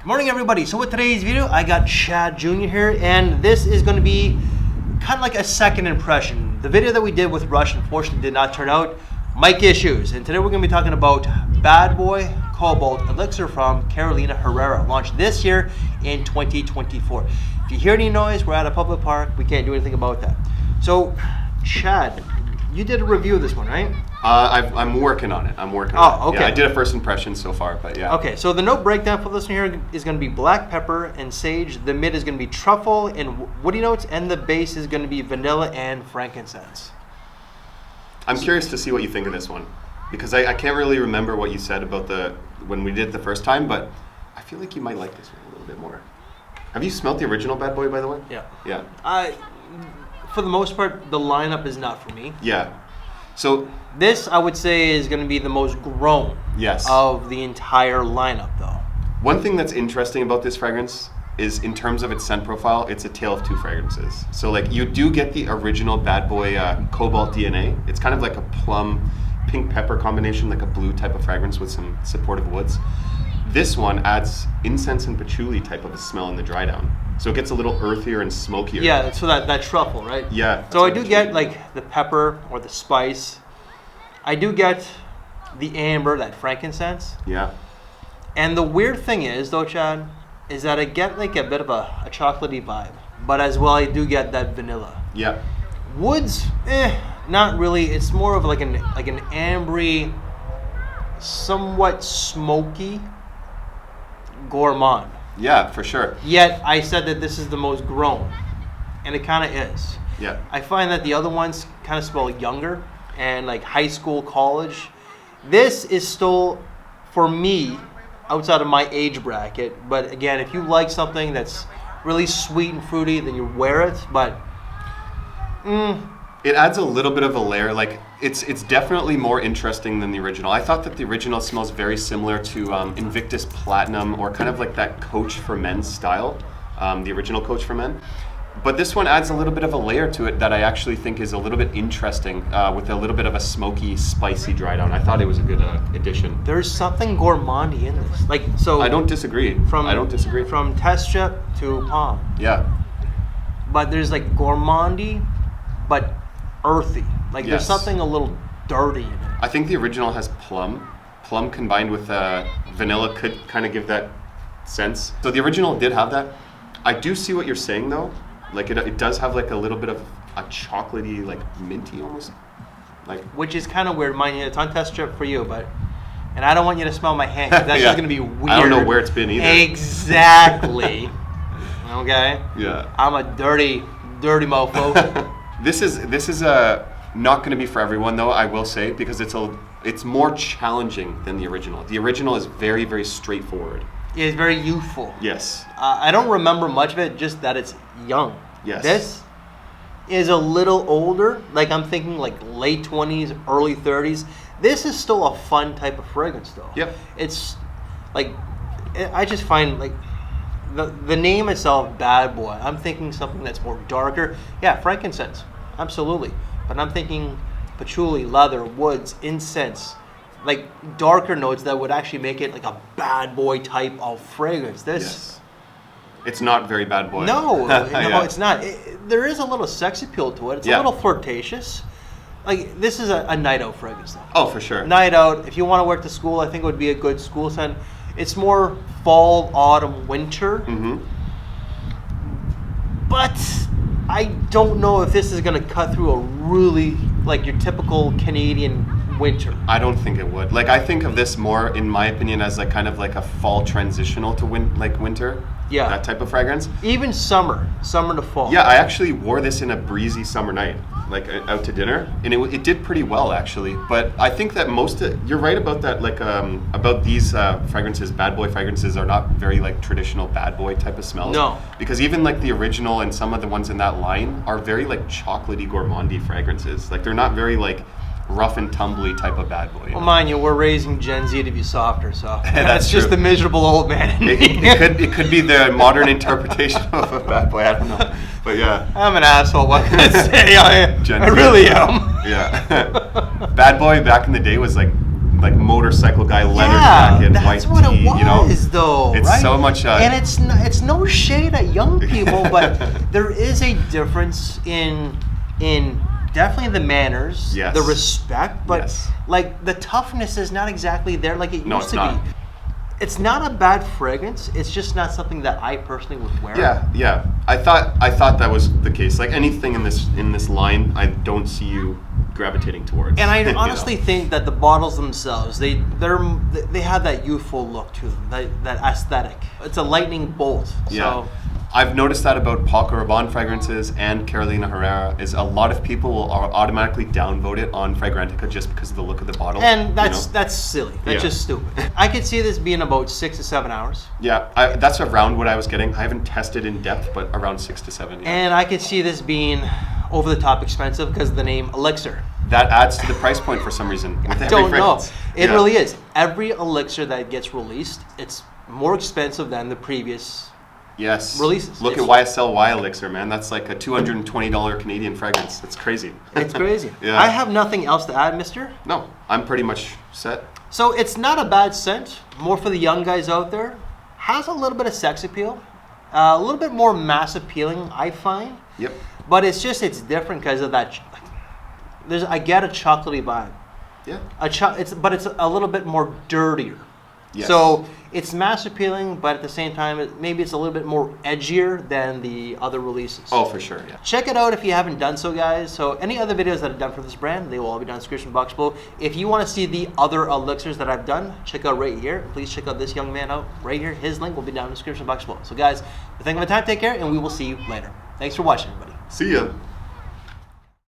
Good morning, everybody. So with today's video, I got Chad Jr. here, and this is going to be kind of like a second impression. The video that we did with Rush unfortunately did not turn out. Mic issues, and today we're going to be talking about Bad Boy Cobalt Elixir from Carolina Herrera, launched this year in 2024. If you hear any noise, we're at a public park. We can't do anything about that. So, Chad, you did a review of this one, right? I'm working on it. Okay. Yeah, I did a first impression so far, but yeah. Okay, so the note breakdown for this one here is going to be black pepper and sage. The mid is going to be truffle and woody notes, and the base is going to be vanilla and frankincense. I'm curious to see what you think of this one, because I can't really remember what you said about when we did it the first time, but I feel like you might like this one a little bit more. Have you smelt the original Bad Boy, by the way? Yeah. Yeah. For the most part, the lineup is not for me. Yeah. So this, I would say, is going to be the most grown of the entire lineup, though. One thing that's interesting about this fragrance is, in terms of its scent profile, it's a tale of two fragrances. So like, you do get the original Bad Boy Cobalt DNA. It's kind of like a plum pink pepper combination, like a blue type of fragrance with some supportive woods. This one adds incense and patchouli type of a smell in the dry down. So it gets a little earthier and smokier. Yeah, so that truffle, right? Yeah. So I do get like the pepper or the spice. I do get the amber, that frankincense. Yeah. And the weird thing is, though, Chad, is that I get like a bit of a chocolatey vibe, but as well I do get that vanilla. Yeah. Woods, not really. It's more of like an ambery, somewhat smoky gourmand. Yeah, for sure. Yet I said that this is the most grown, and it kind of is. Yeah. I find that the other ones kind of smell younger and like high school, college. This is still, for me, outside of my age bracket. But again, if you like something that's really sweet and fruity, then you wear it. But it adds a little bit of a layer. Like, it's definitely more interesting than the original. I thought that the original smells very similar to Invictus Platinum, or kind of like that Coach for Men style, the original Coach for Men. But this one adds a little bit of a layer to it that I actually think is a little bit interesting, with a little bit of a smoky, spicy dry down. I thought it was a good addition. There's something gourmandy in this. Like, so I don't disagree. From test strip to palm. Yeah. But there's like gourmandy, but earthy. Like, there's something a little dirty in it. I think the original has plum. Plum combined with vanilla could kind of give that sense. So the original did have that. I do see what you're saying, though. Like, it does have like a little bit of a chocolatey, like minty almost. Like, which is kind of weird. Mind you, it's on test strip for you, but, and I don't want you to smell my hand, because that's just going to be weird. I don't know where it's been either. Exactly. Okay? Yeah. I'm a dirty mofo. This is not going to be for everyone, though, I will say, because it's more challenging than the original. The original is very, very straightforward. It is very youthful. Yes. I don't remember much of it, just that it's young. Yes. This is a little older. Like, I'm thinking like late 20s, early 30s. This is still a fun type of fragrance, though. Yep. It's like, I just find like the name itself, Bad Boy, I'm thinking something that's more darker. Yeah, frankincense, absolutely. But I'm thinking patchouli, leather, woods, incense, like darker notes that would actually make it like a Bad Boy type of fragrance. Yes. It's not very Bad Boy. No, Yeah. It's not. There is a little sex appeal to it. It's a little flirtatious. Like, this is a night out fragrance, though. Oh, for sure. Night out. If you want to wear it to school, I think it would be a good school scent. It's more fall, autumn, winter. Mm-hmm. But I don't know if this is going to cut through a really, like, your typical Canadian winter. I don't think it would. Like, I think of this more, in my opinion, as like kind of like a fall transitional to winter. Yeah. That type of fragrance. Even summer to fall. Yeah, I actually wore this in a breezy summer night, like out to dinner, and it did pretty well, actually. But I think that you're right about that, like about these fragrances. Bad Boy fragrances are not very like traditional Bad Boy type of smells. No. Because even like the original and some of the ones in that line are very like chocolatey, gourmandy fragrances. Like, they're not very like rough and tumbly type of Bad Boy. Well, mind you, we're raising Gen Z to be softer, so that's just the miserable old man in me. It could be the modern interpretation of a Bad Boy. I don't know, but yeah. I'm an asshole. What can I say? I Gen Z. really am. Yeah. Bad Boy back in the day was like like motorcycle guy leather Yeah, jacket, that's white what tee. it was, You know, though. it's right? so much. And it's no shade at young people, but there is a difference in definitely the manners, Yes. the respect, but Yes. like the toughness is not exactly there like it No, used it's to not. be. It's not a bad fragrance. It's just not something that I personally would wear. Yeah. I thought that was the case. Like anything in this line, I don't see you gravitating towards. And I you know? honestly think that the bottles themselves, they have that youthful look to them, that aesthetic. It's a lightning bolt. Yeah. So I've noticed that about Paco Rabanne fragrances and Carolina Herrera is a lot of people will automatically downvote it on Fragrantica just because of the look of the bottle. and that's you know? that's silly. That's Yeah. just stupid. I could see this being about 6 to 7 hours. Yeah, that's around what I was getting. I haven't tested in depth, but around 6 to 7. Yeah. And I could see this being over the top expensive because of the name Elixir. That adds to the price point for some reason. With every Don't know. fragrance. It Yeah. really is. Every Elixir that gets released, it's more expensive than the previous. Yes. Releases. Look at YSL Elixir, man. That's like a $220 Canadian fragrance. That's crazy. It's crazy. Yeah. I have nothing else to add, mister. No, I'm pretty much set. So it's not a bad scent. More for the young guys out there. Has a little bit of sex appeal. A little bit more mass appealing, I find. Yep. But it's different because of that. I get a chocolatey vibe. Yeah. But it's a little bit more dirtier. Yes. So it's mass appealing, but at the same time, maybe it's a little bit more edgier than the other releases. Oh, for sure. Yeah. Check it out if you haven't done so, guys. So any other videos that I've done for this brand, they will all be down in the description box below. If you want to see the other elixirs that I've done, check out right here. Please check out this young man out right here. His link will be down in the description box below. So guys, thank you for the time. Take care, and we will see you later. Thanks for watching, everybody. See ya.